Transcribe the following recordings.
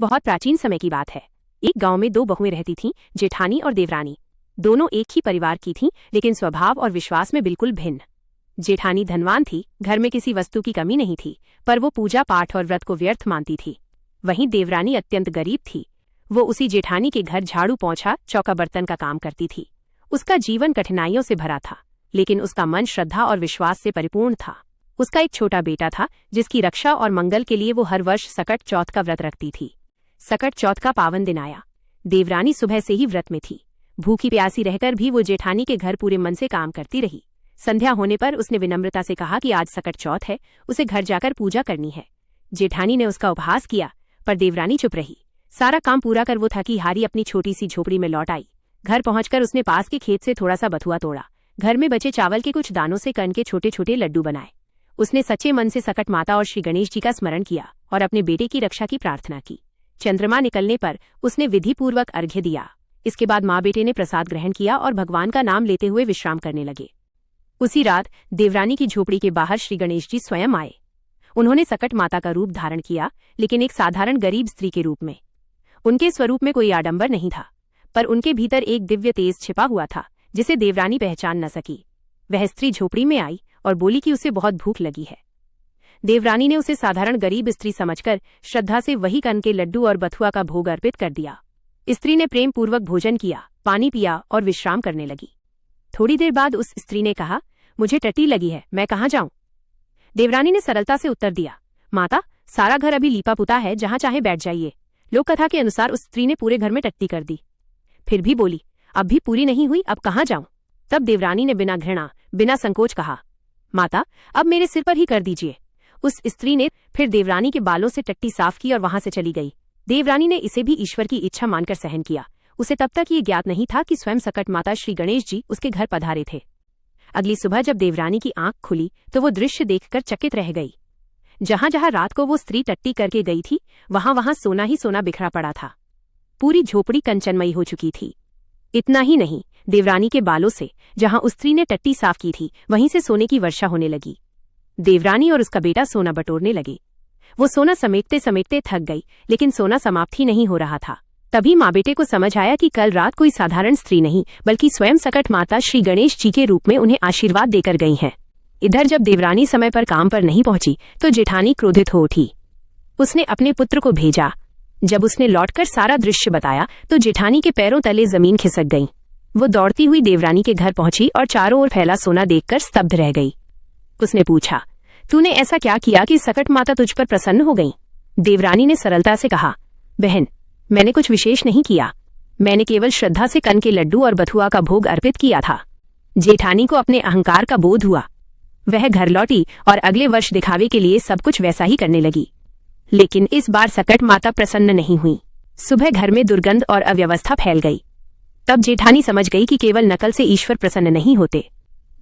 बहुत प्राचीन समय की बात है। एक गांव में दो बहुएं रहती थीं, जेठानी और देवरानी। दोनों एक ही परिवार की थीं, लेकिन स्वभाव और विश्वास में बिल्कुल भिन्न। जेठानी धनवान थी, घर में किसी वस्तु की कमी नहीं थी, पर वो पूजा पाठ और व्रत को व्यर्थ मानती थी। वहीं देवरानी अत्यंत गरीब थी। वो उसी जेठानी के घर झाड़ू पोंछा चौका बर्तन का काम करती थी। उसका जीवन कठिनाइयों से भरा था, लेकिन उसका मन श्रद्धा और विश्वास से परिपूर्ण था। उसका एक छोटा बेटा था, जिसकी रक्षा और मंगल के लिए वो हर वर्ष सकट चौथ का व्रत रखती थी। सकट चौथ का पावन दिन आया। देवरानी सुबह से ही व्रत में थी। भूखी प्यासी रहकर भी वो जेठानी के घर पूरे मन से काम करती रही। संध्या होने पर उसने विनम्रता से कहा कि आज सकट चौथ है, उसे घर जाकर पूजा करनी है। जेठानी ने उसका उपहास किया, पर देवरानी चुप रही। सारा काम पूरा कर वो थकी हारी अपनी छोटी सी झोपड़ी में लौट आई। घर पहुंचकर उसने पास के खेत से थोड़ा सा बथुआ तोड़ा। घर में बचे चावल के कुछ दानों से कण के छोटे छोटे लड्डू बनाए। उसने सच्चे मन से सकट माता और श्री गणेश जी का स्मरण किया और अपने बेटे की रक्षा की प्रार्थना की। चंद्रमा निकलने पर उसने विधिपूर्वक अर्घ्य दिया। इसके बाद माँ बेटे ने प्रसाद ग्रहण किया और भगवान का नाम लेते हुए विश्राम करने लगे। उसी रात देवरानी की झोपड़ी के बाहर श्री गणेश जी स्वयं आए। उन्होंने सकट माता का रूप धारण किया, लेकिन एक साधारण गरीब स्त्री के रूप में। उनके स्वरूप में कोई आडंबर नहीं था, पर उनके भीतर एक दिव्य तेज छिपा हुआ था, जिसे देवरानी पहचान न सकी। वह स्त्री झोपड़ी में आई और बोली कि उसे बहुत भूख लगी है। देवरानी ने उसे साधारण गरीब स्त्री समझकर श्रद्धा से वही कण के लड्डू और बथुआ का भोग अर्पित कर दिया। स्त्री ने प्रेम पूर्वक भोजन किया, पानी पिया और विश्राम करने लगी। थोड़ी देर बाद उस स्त्री ने कहा, मुझे टट्टी लगी है, मैं कहाँ जाऊं? देवरानी ने सरलता से उत्तर दिया, माता, सारा घर अभी लीपा पुता है, जहां चाहे बैठ जाइए। लोक कथा के अनुसार उस स्त्री ने पूरे घर में टट्टी कर दी। फिर भी बोली, अब भी पूरी नहीं हुई, अब कहाँ जाऊं? तब देवरानी ने बिना घृणा, बिना संकोच कहा, माता, अब मेरे सिर पर ही कर दीजिए। उस स्त्री ने फिर देवरानी के बालों से टट्टी साफ की और वहां से चली गई। देवरानी ने इसे भी ईश्वर की इच्छा मानकर सहन किया। उसे तब तक ये ज्ञात नहीं था कि स्वयं सकट माता श्री गणेश जी उसके घर पधारे थे। अगली सुबह जब देवरानी की आंख खुली तो वो दृश्य देखकर चकित रह गई। जहां जहां रात को वो स्त्री टट्टी करके गई थी, वहां वहां सोना ही सोना बिखरा पड़ा था। पूरी झोपड़ी कंचनमयी हो चुकी थी। इतना ही नहीं, देवरानी के बालों से जहां उस स्त्री ने टट्टी साफ की थी, वहीं से सोने की वर्षा होने लगी। देवरानी और उसका बेटा सोना बटोरने लगे। वो सोना समेटते समेटते थक गई, लेकिन सोना समाप्त ही नहीं हो रहा था। तभी माँ बेटे को समझ आया कि कल रात कोई साधारण स्त्री नहीं, बल्कि स्वयं सकट माता श्री गणेश जी के रूप में उन्हें आशीर्वाद देकर गई हैं। इधर जब देवरानी समय पर काम पर नहीं पहुंची तो जेठानी क्रोधित हो उठी। उसने अपने पुत्र को भेजा। जब उसने लौटकर सारा दृश्य बताया तो जेठानी के पैरों तले जमीन खिसक गई। वो दौड़ती हुई देवरानी के घर पहुंची और चारों ओर फैला सोना देखकर स्तब्ध रह गई। उसने पूछा, तूने ऐसा क्या किया कि सकट माता तुझ पर प्रसन्न हो गई? देवरानी ने सरलता से कहा, बहन, मैंने कुछ विशेष नहीं किया। मैंने केवल श्रद्धा से कण के लड्डू और बथुआ का भोग अर्पित किया था। जेठानी को अपने अहंकार का बोध हुआ। वह घर लौटी और अगले वर्ष दिखावे के लिए सब कुछ वैसा ही करने लगी। लेकिन इस बार सकट माता प्रसन्न नहीं हुई। सुबह घर में दुर्गंध और अव्यवस्था फैल गई। तब जेठानी समझ गई कि केवल नकल से ईश्वर प्रसन्न नहीं होते।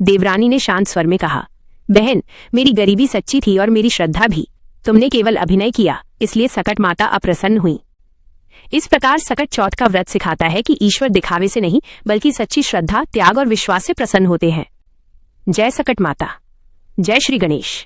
देवरानी ने शांत स्वर में कहा, बहन, मेरी गरीबी सच्ची थी और मेरी श्रद्धा भी। तुमने केवल अभिनय किया, इसलिए सकट माता अप्रसन्न हुई। इस प्रकार सकट चौथ का व्रत सिखाता है कि ईश्वर दिखावे से नहीं, बल्कि सच्ची श्रद्धा, त्याग और विश्वास से प्रसन्न होते हैं। जय सकट माता, जय श्री गणेश।